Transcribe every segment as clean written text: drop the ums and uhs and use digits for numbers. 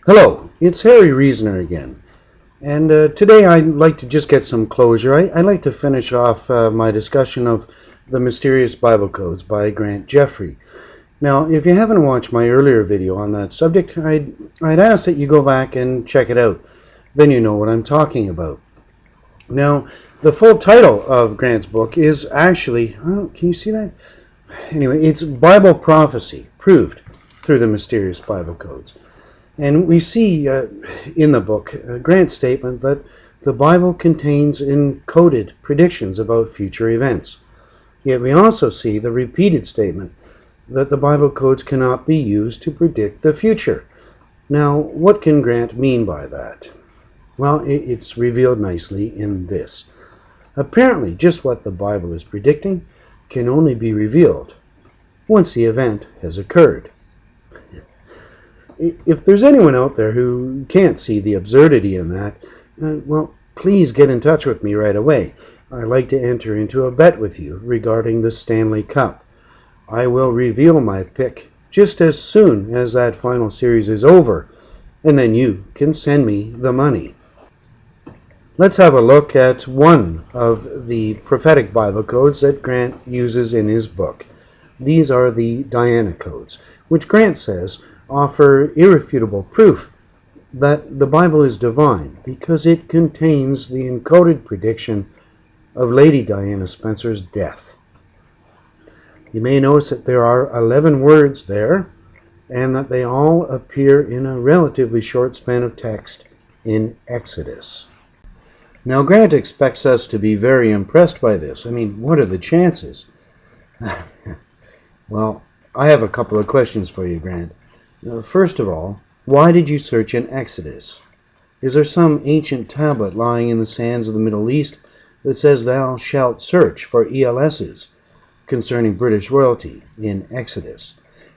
Hello, it's Harry Reasoner again, and today I'd like to just get some closure. I'd like to finish off my discussion of the Mysterious Bible Codes by Grant Jeffrey. Now, if you haven't watched my earlier video on that subject, I'd ask that you go back and check it out. Then you know what I'm talking about. Now, the full title of Grant's book is actually, can you see that? Anyway, it's Bible Prophecy, Proved Through the Mysterious Bible Codes. And we see in the book Grant's statement that the Bible contains encoded predictions about future events. Yet we also see the repeated statement that the Bible codes cannot be used to predict the future. Now, what can Grant mean by that? Well, it's revealed nicely in this. Apparently, just what the Bible is predicting can only be revealed once the event has occurred. If there's anyone out there who can't see the absurdity in that, well, please get in touch with me right away. I'd like to enter into a bet with you regarding the Stanley Cup. I will reveal my pick just as soon as that final series is over, and then you can send me the money. Let's have a look at one of the prophetic Bible codes that Grant uses in his book. These are the Diana codes, which Grant says offer irrefutable proof that the Bible is divine because it contains the encoded prediction of Lady Diana Spencer's death. You may notice that there are 11 words there and that they all appear in a relatively short span of text in Exodus. Now, Grant expects us to be very impressed by this. I mean, what are the chances? Well, I have a couple of questions for you, Grant. First of all, why did you search in Exodus? Is there some ancient tablet lying in the sands of the Middle East that says thou shalt search for ELSs concerning British royalty in Exodus?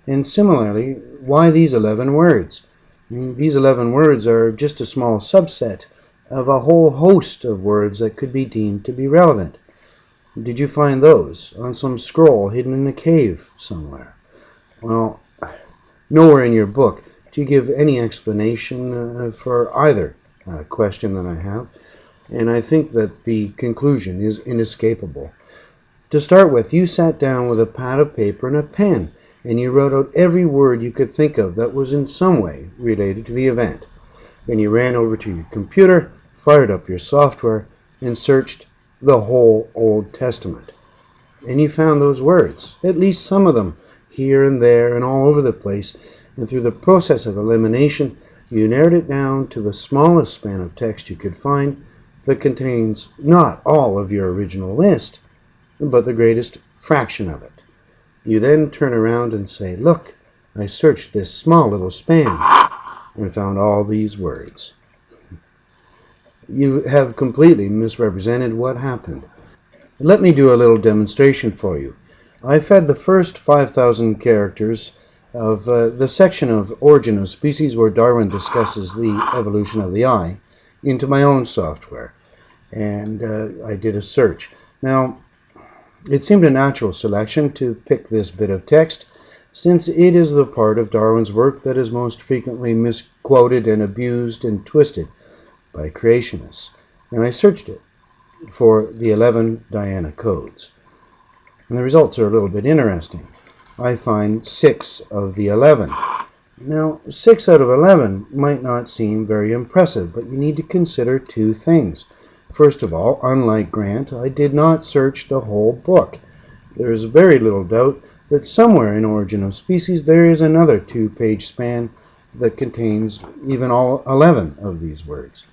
And similarly, why these 11 words? These 11 words are just a small subset of a whole host of words that could be deemed to be relevant. Did you find those on some scroll hidden in a cave somewhere? Well, nowhere in your book do you give any explanation for either question that I have, and I think that the conclusion is inescapable. To start with, you sat down with a pad of paper and a pen, and you wrote out every word you could think of that was in some way related to the event. Then you ran over to your computer, fired up your software, and searched the whole Old Testament. And you found those words, at least some of them, here and there and all over the place, and through the process of elimination, you narrowed it down to the smallest span of text you could find that contains not all of your original list, but the greatest fraction of it. You then turn around and say, look, I searched this small little span and found all these words. You have completely misrepresented what happened. Let me do a little demonstration for you. I fed the first 5,000 characters of the section of Origin of Species where Darwin discusses the evolution of the eye into my own software, and I did a search. Now, it seemed a natural selection to pick this bit of text since it is the part of Darwin's work that is most frequently misquoted and abused and twisted by creationists, and I searched it for the 11 Diana codes. And the results are a little bit interesting. I find 6 of the 11. Now, 6 out of 11 might not seem very impressive, but you need to consider two things. First of all, unlike Grant, I did not search the whole book. There is very little doubt that somewhere in Origin of Species there is another 2-page span that contains even all 11 of these words.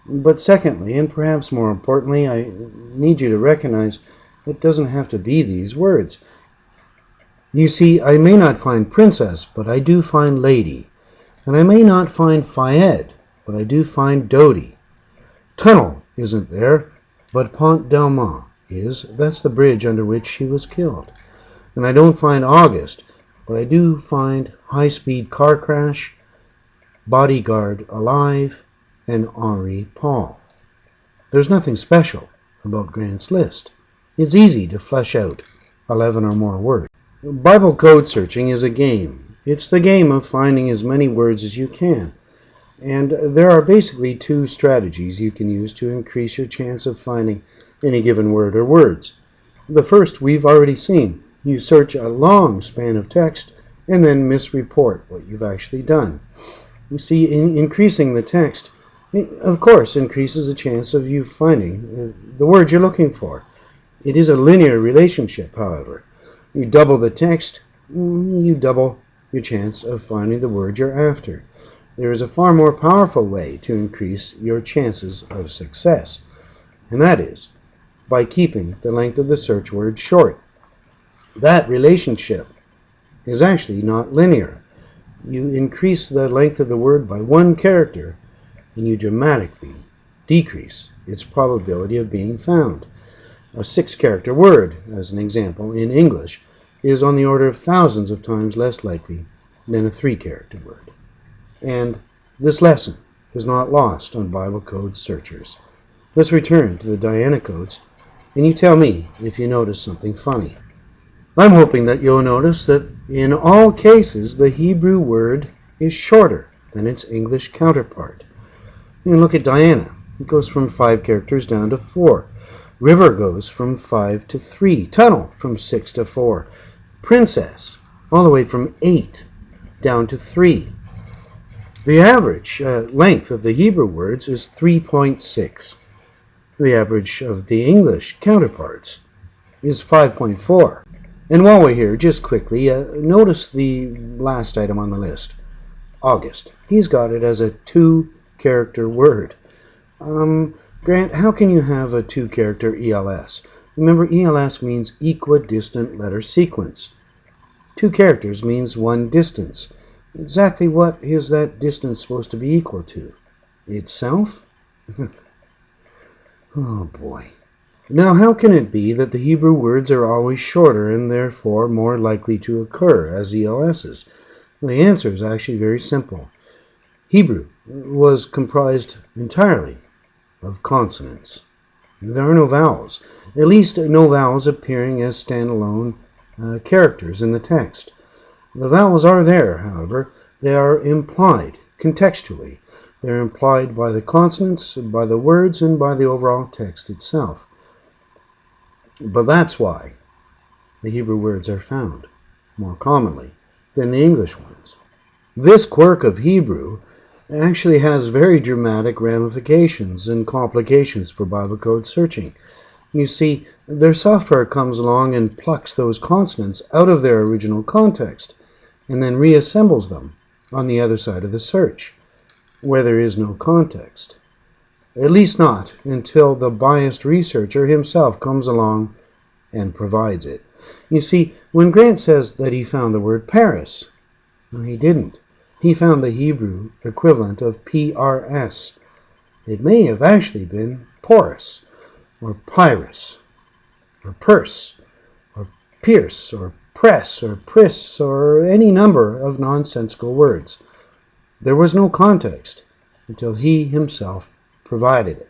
But secondly, and perhaps more importantly, I need you to recognize it doesn't have to be these words. You see, I may not find princess, but I do find lady. And I may not find Fayed, but I do find Dodie. Tunnel isn't there, but Pont d'Alma is. That's the bridge under which she was killed. And I don't find August, but I do find high-speed car crash, bodyguard alive, and Henri Paul. There's nothing special about Grant's list. It's easy to flesh out 11 or more words. Bible code searching is a game. It's the game of finding as many words as you can. And there are basically two strategies you can use to increase your chance of finding any given word or words. The first we've already seen. You search a long span of text and then misreport what you've actually done. You see, increasing the text, of course, increases the chance of you finding the word you're looking for. It is a linear relationship, however. You double the text, you double your chance of finding the word you're after. There is a far more powerful way to increase your chances of success, and that is by keeping the length of the search word short. That relationship is actually not linear. You increase the length of the word by one character, and you dramatically decrease its probability of being found. A 6-character word, as an example, in English, is on the order of thousands of times less likely than a 3-character word. And this lesson is not lost on Bible code searchers. Let's return to the Diana codes, and you tell me if you notice something funny. I'm hoping that you'll notice that in all cases the Hebrew word is shorter than its English counterpart. You look at Diana. It goes from 5 characters down to 4. River goes from 5 to 3. Tunnel from 6 to 4. Princess all the way from 8 down to 3. The average length of the Hebrew words is 3.6. The average of the English counterparts is 5.4. And while we're here, just quickly, notice the last item on the list, August. He's got it as a 2-character word. Grant, how can you have a 2-character ELS? Remember, ELS means equidistant letter sequence. 2 characters means 1 distance. Exactly what is that distance supposed to be equal to? Itself? Oh boy. Now, how can it be that the Hebrew words are always shorter and therefore more likely to occur as ELSs? Well, the answer is actually very simple. Hebrew was comprised entirely of consonants. There are no vowels, at least no vowels appearing as standalone characters in the text. The vowels are there, however. They are implied contextually. They're implied by the consonants, by the words, and by the overall text itself. But that's why the Hebrew words are found more commonly than the English ones. This quirk of Hebrew actually has very dramatic ramifications and complications for Bible code searching. You see, their software comes along and plucks those consonants out of their original context and then reassembles them on the other side of the search, where there is no context. At least not until the biased researcher himself comes along and provides it. You see, when Grant says that he found the word Paris, well, he didn't. He found the Hebrew equivalent of PRS. It may have actually been porous, or pyrus, or purse, or pierce, or press, or priss, or any number of nonsensical words. There was no context until he himself provided it.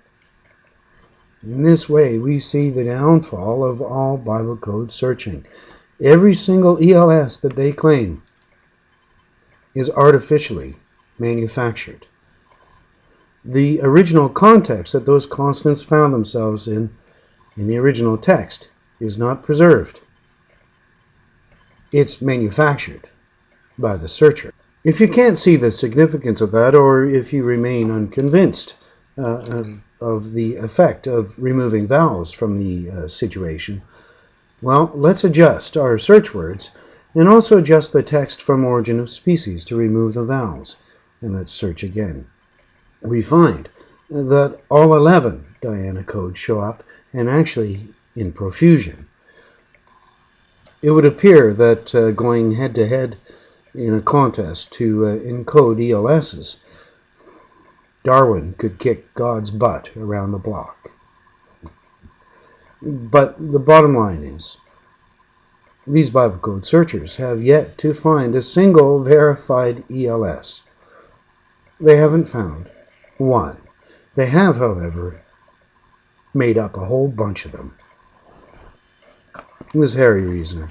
In this way, we see the downfall of all Bible code searching. Every single ELS that they claim is artificially manufactured. The original context that those consonants found themselves in the original text, is not preserved. It's manufactured by the searcher. If you can't see the significance of that, or if you remain unconvinced of the effect of removing vowels from the situation, well, let's adjust our search words and also adjust the text from origin of species to remove the vowels. And let's search again. We find that all 11 Diana codes show up, and actually in profusion. It would appear that going head-to-head in a contest to encode ELSs, Darwin could kick God's butt around the block. But the bottom line is, these Bible code searchers have yet to find a single verified ELS. They haven't found one. They have, however, made up a whole bunch of them. It was Harry Reasoner.